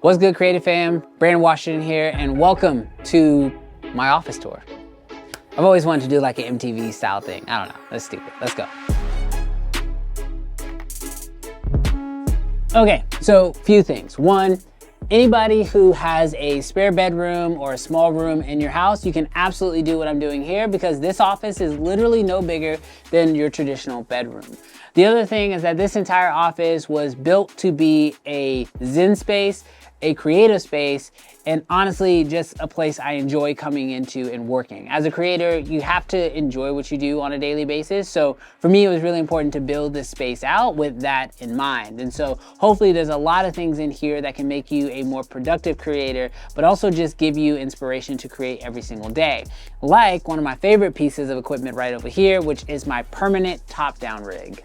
What's good, Creative Fam? Brandon Washington here, and welcome to my office tour. I've always wanted to do like an MTV style thing. I don't know, that's stupid. Let's go. Okay, so few things. One, anybody who has a spare bedroom or a small room in your house, you can absolutely do what I'm doing here because this office is literally no bigger than your traditional bedroom. The other thing is that this entire office was built to be a Zen space, a creative space, and honestly, just a place I enjoy coming into and working. As a creator, you have to enjoy what you do on a daily basis. So for me, it was really important to build this space out with that in mind. And so hopefully there's a lot of things in here that can make you a more productive creator, but also just give you inspiration to create every single day. Like one of my favorite pieces of equipment right over here, which is my permanent top-down rig.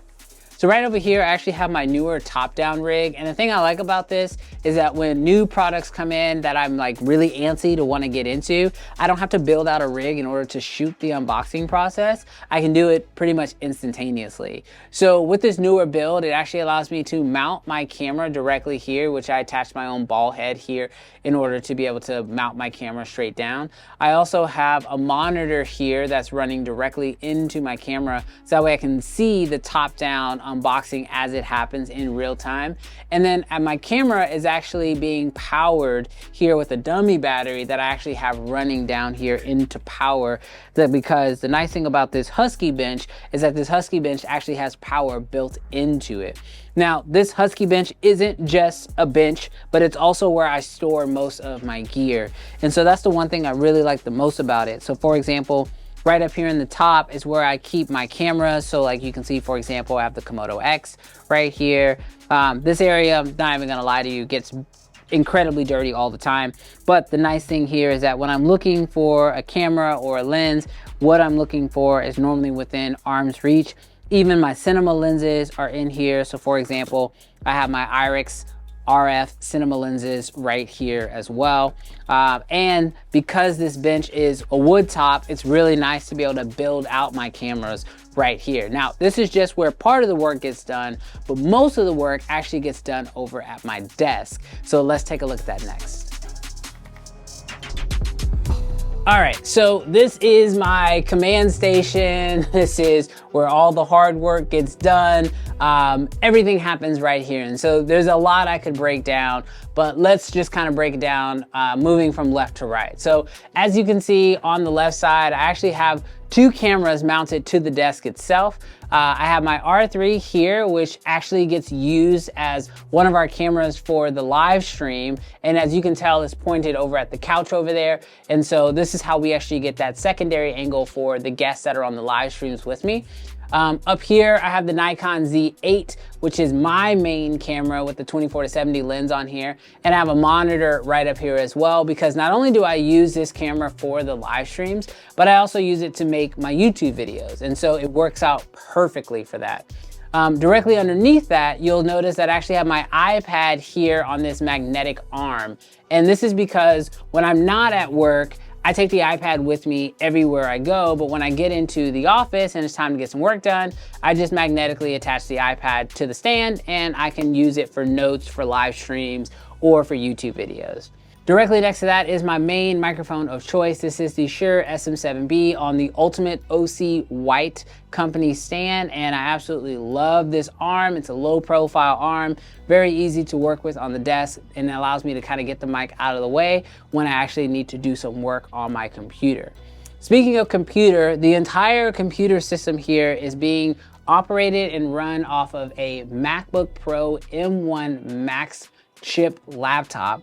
So right over here, I actually have my newer top-down rig. And the thing I like about this is that when new products come in that I'm like really antsy to want to get into, I don't have to build out a rig in order to shoot the unboxing process. I can do it pretty much instantaneously. So with this newer build, it actually allows me to mount my camera directly here, which I attached my own ball head here in order to be able to mount my camera straight down. I also have a monitor here that's running directly into my camera, so that way I can see the top-down unboxing as it happens in real time. And then my camera is actually being powered here with a dummy battery that I actually have running down here into power. Because the nice thing about this Husky bench is that this Husky bench actually has power built into it. Now, this Husky bench isn't just a bench, but it's also where I store most of my gear. And so that's the one thing I really like the most about it. So for example, right up here in the top is where I keep my cameras. So like you can see, for example, I have the Komodo X right here. This area, I'm not even gonna lie to you, gets incredibly dirty all the time. But the nice thing here is that when I'm looking for a camera or a lens, what I'm looking for is normally within arm's reach. Even my cinema lenses are in here. So for example, I have my IRIX RF cinema lenses right here as well. And because this bench is a wood top, it's really nice to be able to build out my cameras right here. Now, this is just where part of the work gets done, but most of the work actually gets done over at my desk. So let's take a look at that next. All right, so this is my command station. This is where all the hard work gets done. Everything happens right here. And so there's a lot I could break down, but let's just kind of break it down moving from left to right. So as you can see on the left side, I actually have two cameras mounted to the desk itself. I have my R3 here, which actually gets used as one of our cameras for the live stream. And as you can tell, it's pointed over at the couch over there. And so this is how we actually get that secondary angle for the guests that are on the live streams with me. Up here, I have the Nikon Z8, which is my main camera with the 24-70 lens on here. And I have a monitor right up here as well, because not only do I use this camera for the live streams, but I also use it to make my YouTube videos. And so it works out perfectly for that. Directly underneath that, you'll notice that I actually have my iPad here on this magnetic arm. And this is because when I'm not at work, I take the iPad with me everywhere I go, but when I get into the office and it's time to get some work done, I just magnetically attach the iPad to the stand and I can use it for notes, for live streams, or for YouTube videos. Directly next to that is my main microphone of choice. This is the Shure SM7B on the Ultimate OC White company stand, and I absolutely love this arm. It's a low profile arm, very easy to work with on the desk, and it allows me to kind of get the mic out of the way when I actually need to do some work on my computer. Speaking of computer, the entire computer system here is being operated and run off of a MacBook Pro M1 Max chip laptop.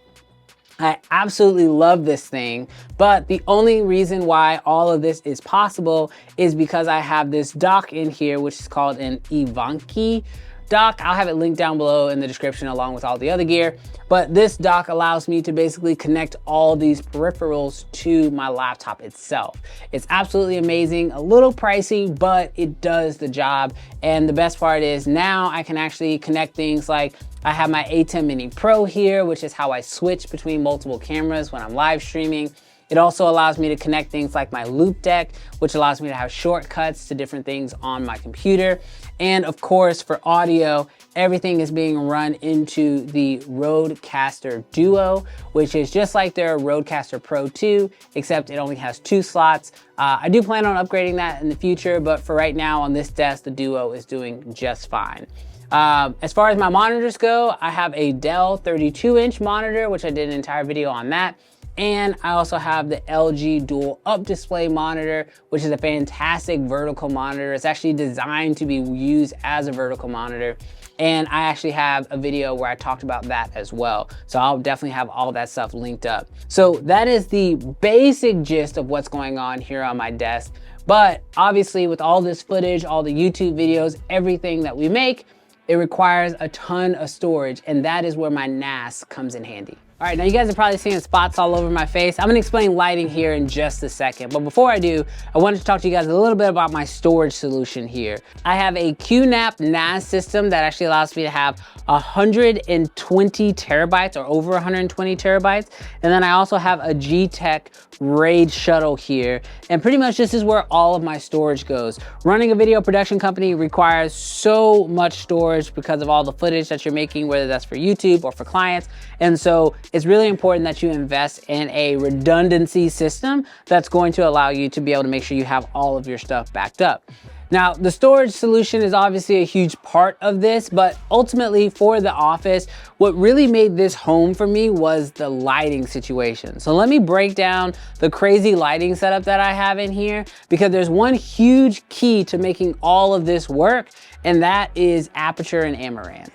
I absolutely love this thing, but the only reason why all of this is possible is because I have this dock in here, which is called an Ivanki dock. I'll have it linked down below in the description along with all the other gear. But this dock allows me to basically connect all these peripherals to my laptop itself. It's absolutely amazing, a little pricey, but it does the job. And the best part is now I can actually connect things like I have my A10 Mini Pro here, which is how I switch between multiple cameras when I'm live streaming. It also allows me to connect things like my loop deck, which allows me to have shortcuts to different things on my computer. And of course, for audio, everything is being run into the Rodecaster Duo, which is just like their Rodecaster Pro 2, except it only has 2 slots. I do plan on upgrading that in the future, but for right now on this desk, the Duo is doing just fine. As far as my monitors go, I have a Dell 32-inch monitor, which I did an entire video on that. And I also have the LG dual up display monitor, which is a fantastic vertical monitor. It's actually designed to be used as a vertical monitor. And I actually have a video where I talked about that as well. So I'll definitely have all that stuff linked up. So that is the basic gist of what's going on here on my desk. But obviously with all this footage, all the YouTube videos, everything that we make, it requires a ton of storage, and that is where my NAS comes in handy. All right, now you guys are probably seeing spots all over my face. I'm gonna explain lighting here in just a second, but before I do, I wanted to talk to you guys a little bit about my storage solution here. I have a QNAP NAS system that actually allows me to have 120 terabytes or over 120 terabytes. And then I also have a G-Tech RAID shuttle here. And pretty much this is where all of my storage goes. Running a video production company requires so much storage because of all the footage that you're making, whether that's for YouTube or for clients. And so it's really important that you invest in a redundancy system that's going to allow you to be able to make sure you have all of your stuff backed up. Now, the storage solution is obviously a huge part of this, but ultimately for the office, what really made this home for me was the lighting situation. So let me break down the crazy lighting setup that I have in here, because there's one huge key to making all of this work, and that is aperture and amaranth.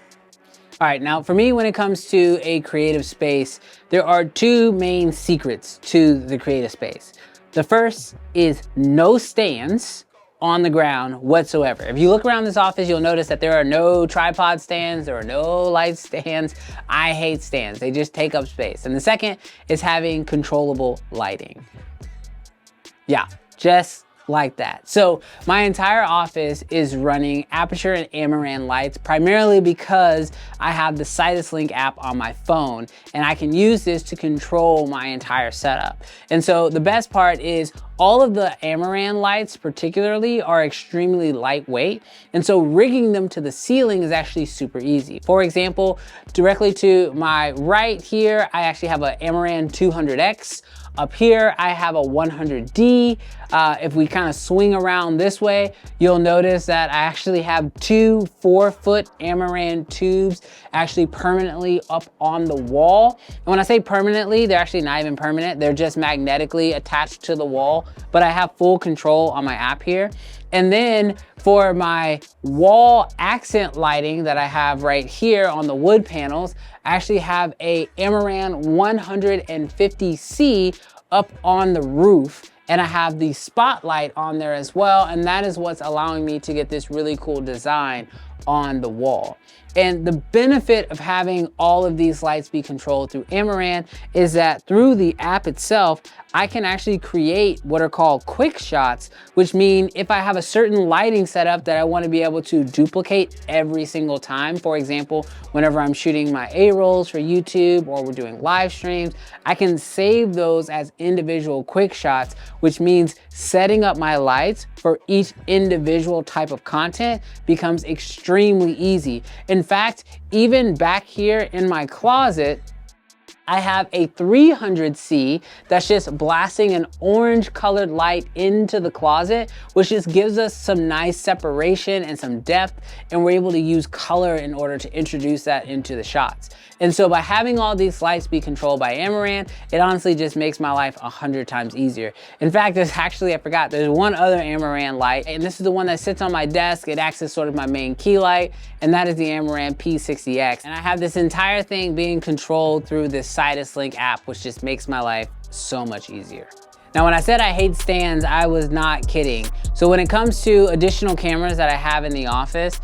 All right, now for me, when it comes to a creative space, there are 2 main secrets to the creative space. The first is no stands on the ground whatsoever. If you look around this office, you'll notice that there are no tripod stands, there are no light stands. I hate stands, they just take up space. And the second is having controllable lighting. Yeah, just like that. So my entire office is running aperture and amaranth lights, primarily because I have the Sidus Link app on my phone, and I can use this to control my entire setup. And so the best part is all of the amaranth lights particularly are extremely lightweight, and so rigging them to the ceiling is actually super easy. For example, directly to my right here, I actually have an amaranth 200X. Up here, I have a 100D. If we kind of swing around this way, you'll notice that I actually have 2 4-foot amaranth tubes actually permanently up on the wall. And when I say permanently, they're actually not even permanent. They're just magnetically attached to the wall, but I have full control on my app here. And then for my wall accent lighting that I have right here on the wood panels, I actually have a Amaranth 150C up on the roof, and I have the spotlight on there as well, and that is what's allowing me to get this really cool design on the wall. And the benefit of having all of these lights be controlled through Amaranth is that through the app itself, I can actually create what are called quick shots, which mean if I have a certain lighting setup that I want to be able to duplicate every single time, for example, whenever I'm shooting my A-rolls for YouTube or we're doing live streams, I can save those as individual quick shots, which means setting up my lights for each individual type of content becomes extremely easy. In fact, even back here in my closet, I have a 300C that's just blasting an orange colored light into the closet, which just gives us some nice separation and some depth, and we're able to use color in order to introduce that into the shots. And so by having all these lights be controlled by Amaranth, it honestly just makes my life 100 times easier. In fact, there's actually, I forgot, there's one other Amaranth light, and this is the one that sits on my desk. It acts as sort of my main key light, and that is the Amaranth P60X. And I have this entire thing being controlled through this Sidus Link app, which just makes my life so much easier. Now, when I said I hate stands, I was not kidding. So when it comes to additional cameras that I have in the office,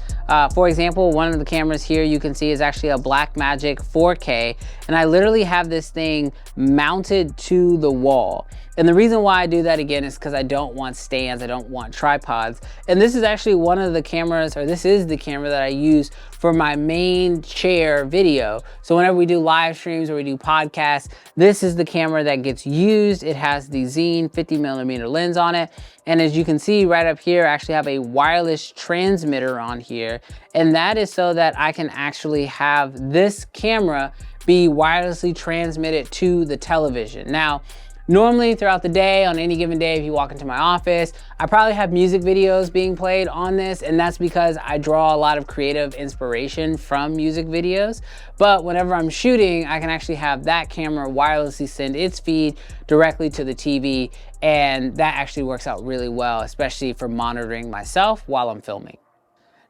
for example, one of the cameras here you can see is actually a Blackmagic 4K, and I literally have this thing mounted to the wall. And the reason why I do that again is because I don't want stands, I don't want tripods. And this is actually one of the cameras, or this is the camera that I use for my main chair video. So whenever we do live streams or we do podcasts, this is the camera that gets used. It has the Zine 50mm lens on it. And as you can see right up here, I actually have a wireless transmitter on here And that is so that I can actually have this camera be wirelessly transmitted to the television. Now, normally throughout the day, on any given day, if you walk into my office, I probably have music videos being played on this, and that's because I draw a lot of creative inspiration from music videos. But whenever I'm shooting, I can actually have that camera wirelessly send its feed directly to the TV, and that actually works out really well, especially for monitoring myself while I'm filming.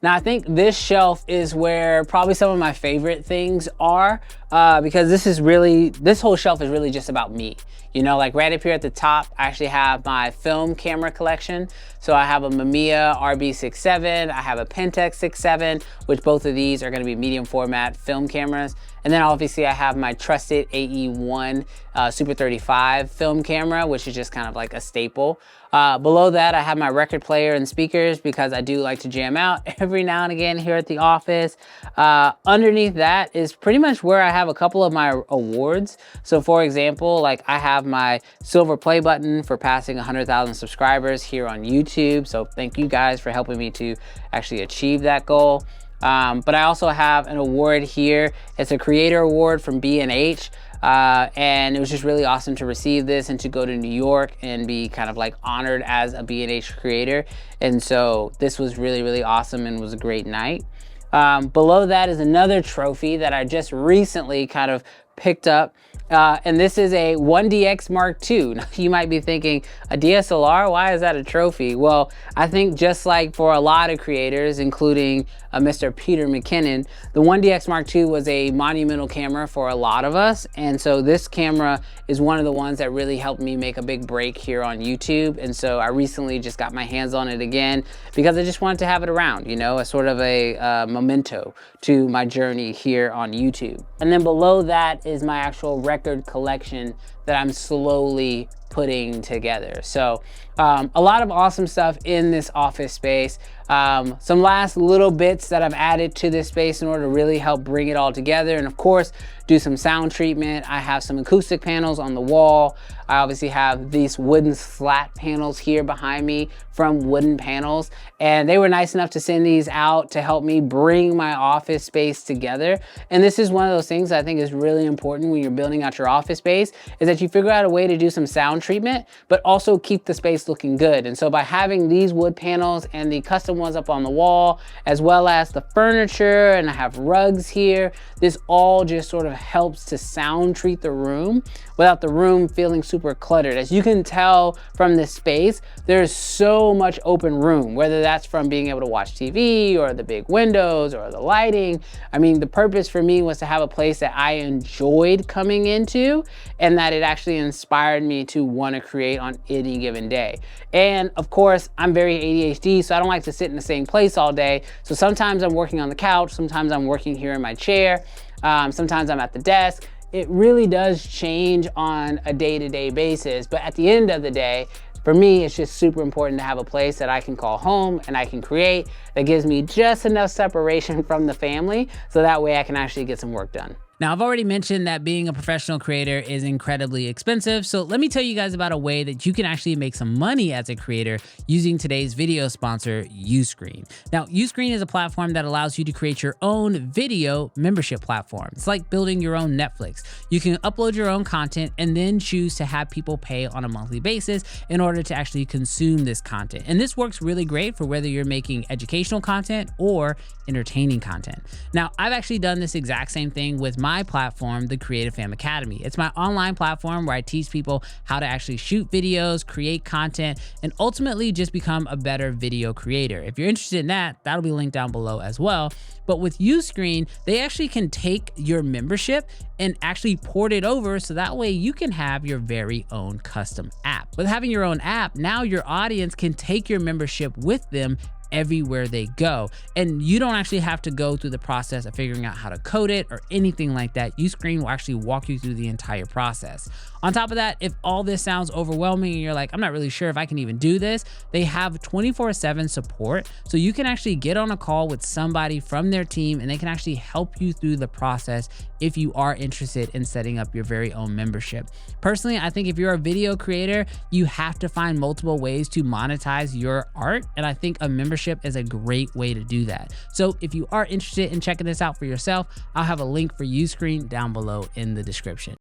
Now, I think this shelf is where probably some of my favorite things are, because this whole shelf is really just about me. You know, like right up here at the top, I actually have my film camera collection. So I have a Mamiya RB67, I have a Pentax 6.7, which both of these are gonna be medium format film cameras. And then obviously I have my trusted AE1 Super 35 film camera, which is just kind of like a staple. Below that, I have my record player and speakers because I do like to jam out every now and again here at the office. Underneath that is pretty much where I have a couple of my awards. So for example, like I have my silver play button for passing 100,000 subscribers here on YouTube. So thank you guys for helping me to actually achieve that goal. But I also have an award here. It's a creator award from B&H. And it was just really awesome to receive this and to go to New York and be kind of like honored as a B&H creator. And so this was really, really awesome and was a great night. Below that is another trophy that I just recently kind of picked up. And this is a 1DX Mark II. Now, you might be thinking, a DSLR, why is that a trophy? Well, I think just like for a lot of creators, including Mr. Peter McKinnon, the 1DX Mark II was a monumental camera for a lot of us. And so this camera is one of the ones that really helped me make a big break here on YouTube. And so I recently just got my hands on it again because I just wanted to have it around, you know, as sort of a memento to my journey here on YouTube. And then below that is my actual record collection that I'm slowly putting together. So a lot of awesome stuff in this office space. Some last little bits that I've added to this space in order to really help bring it all together. And of course, do some sound treatment. I have some acoustic panels on the wall. I obviously have these wooden slat panels here behind me from Wooden Panels. And they were nice enough to send these out to help me bring my office space together. And this is one of those things I think is really important when you're building out your office space, is that you figure out a way to do some sound treatment, but also keep the space looking good. And so by having these wood panels and the custom ones up on the wall, as well as the furniture, and I have rugs here, this all just sort of helps to sound treat the room without the room feeling super cluttered. As you can tell from this space, there's so much open room, whether that's from being able to watch TV or the big windows or the lighting. I mean, the purpose for me was to have a place that I enjoyed coming into and that it actually inspired me to want to create on any given day. And of course, I'm very ADHD, so I don't like to sit in the same place all day. So sometimes I'm working on the couch, sometimes I'm working here in my chair, sometimes I'm at the desk. It really does change on a day-to-day basis, but at the end of the day, for me, it's just super important to have a place that I can call home and I can create that gives me just enough separation from the family so that way I can actually get some work done. Now, I've already mentioned that being a professional creator is incredibly expensive, so let me tell you guys about a way that you can actually make some money as a creator using today's video sponsor, Uscreen. Now, Uscreen is a platform that allows you to create your own video membership platform. It's like building your own Netflix. You can upload your own content and then choose to have people pay on a monthly basis in order to actually consume this content. And this works really great for whether you're making educational content or entertaining content. Now, I've actually done this exact same thing with my platform, the Creative Fam Academy. It's my online platform where I teach people how to actually shoot videos, create content, and ultimately just become a better video creator. If you're interested in that, that'll be linked down below as well. But with Uscreen, they actually can take your membership and actually port it over so that way you can have your very own custom app. With having your own app, now your audience can take your membership with them everywhere they go. And you don't actually have to go through the process of figuring out how to code it or anything like that. Uscreen will actually walk you through the entire process. On top of that, if all this sounds overwhelming and you're like, I'm not really sure if I can even do this, they have 24/7 support. So you can actually get on a call with somebody from their team and they can actually help you through the process if you are interested in setting up your very own membership. Personally, I think if you're a video creator, you have to find multiple ways to monetize your art. And I think a membership membership is a great way to do that. So if you are interested in checking this out for yourself, I'll have a link for Uscreen down below in the description.